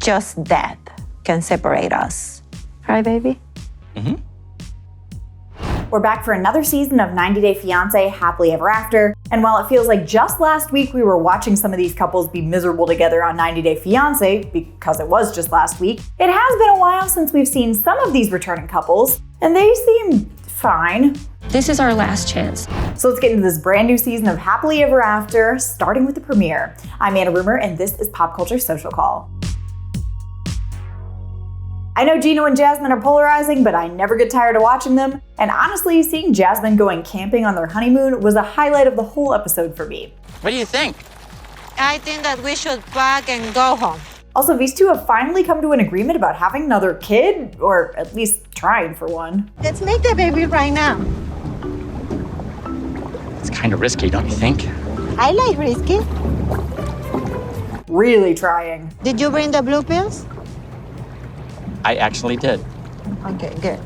just death can separate us. Right, baby? Mm-hmm. We're back for another season of 90 Day Fiancé Happily Ever After, and while it feels like just last week we were watching some of these couples be miserable together on 90 Day Fiancé, because it was just last week, it has been a while since we've seen some of these returning couples, and they seem fine. This is our last chance. So let's get into this brand new season of Happily Ever After, starting with the premiere. I'm Anna Rumor, and this is PopCulture Social Call. I know Gino and Jasmine are polarizing, but I never get tired of watching them, and honestly, seeing Jasmine going camping on their honeymoon was a highlight of the whole episode for me. What do you think? I think that we should pack and go home. Also, these two have finally come to an agreement about having another kid, or at least trying for one. Let's make the baby right now. It's kind of risky, don't you think? I like risky. Really trying. Did you bring the blue pills? I actually did. Okay, good.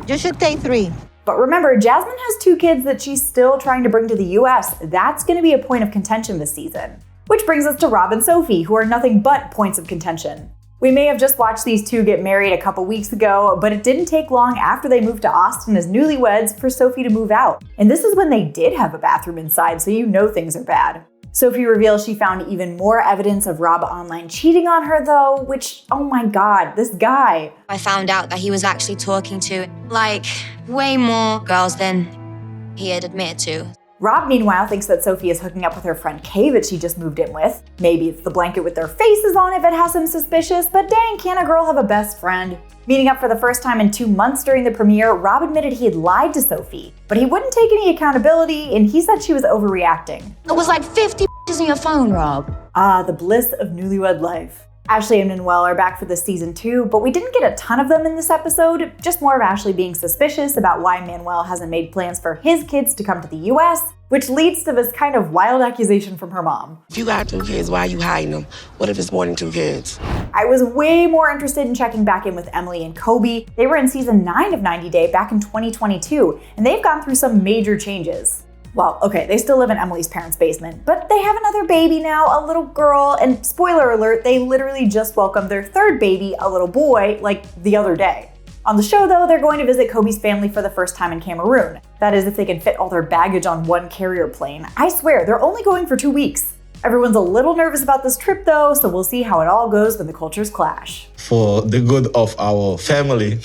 You should take 3. But remember, Jasmine has 2 kids that she's still trying to bring to the US. That's going to be a point of contention this season. Which brings us to Rob and Sophie, who are nothing but points of contention. We may have just watched these two get married a couple weeks ago, but it didn't take long after they moved to Austin as newlyweds for Sophie to move out. And this is when they did have a bathroom inside, so you know things are bad. Sophie reveals she found even more evidence of Rob online cheating on her though, which, oh my god, this guy. I found out that he was actually talking to, like, way more girls than he had admitted to. Rob, meanwhile, thinks that Sophie is hooking up with her friend Kay that she just moved in with. Maybe it's the blanket with their faces on it that has him suspicious, but dang, can't a girl have a best friend? Meeting up for the first time in 2 months during the premiere, Rob admitted he had lied to Sophie, but he wouldn't take any accountability, and he said she was overreacting. It was like 50 in your phone, Rob. Ah, the bliss of newlywed life. Ashley and Manuel are back for this season too, but we didn't get a ton of them in this episode, just more of Ashley being suspicious about why Manuel hasn't made plans for his kids to come to the US, which leads to this kind of wild accusation from her mom. If you got 2 kids, why are you hiding them? What if it's more than 2 kids? I was way more interested in checking back in with Emily and Kobe. They were in season 9 of 90 Day back in 2022, and they've gone through some major changes. Well, okay, they still live in Emily's parents' basement, but they have another baby now, a little girl, and spoiler alert, they literally just welcomed their 3rd baby, a little boy, like the other day. On the show though, they're going to visit Kobe's family for the first time in Cameroon. That is, if they can fit all their baggage on one carrier plane. I swear, they're only going for 2 weeks. Everyone's a little nervous about this trip though, so we'll see how it all goes when the cultures clash. For the good of our family.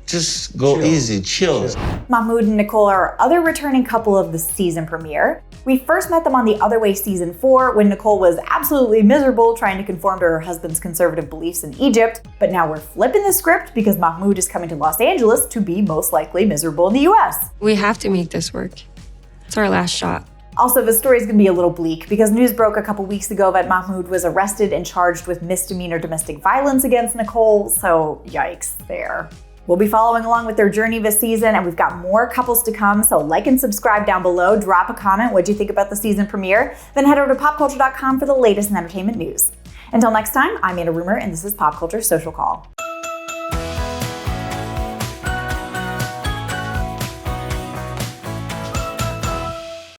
Just go easy, chill. Mahmud and Nicole are our other returning couple of the season premiere. We first met them on The Other Way season 4 when Nicole was absolutely miserable trying to conform to her husband's conservative beliefs in Egypt, but now we're flipping the script because Mahmoud is coming to Los Angeles to be most likely miserable in the US. We have to make this work. It's our last shot. Also, the story's gonna be a little bleak because news broke a couple weeks ago that Mahmoud was arrested and charged with misdemeanor domestic violence against Nicole, so yikes there. We'll be following along with their journey this season, and we've got more couples to come, so like and subscribe down below, drop a comment, what'd you think about the season premiere, then head over to popculture.com for the latest in entertainment news. Until next time, I'm Anna Rumor, and this is PopCulture Social Call.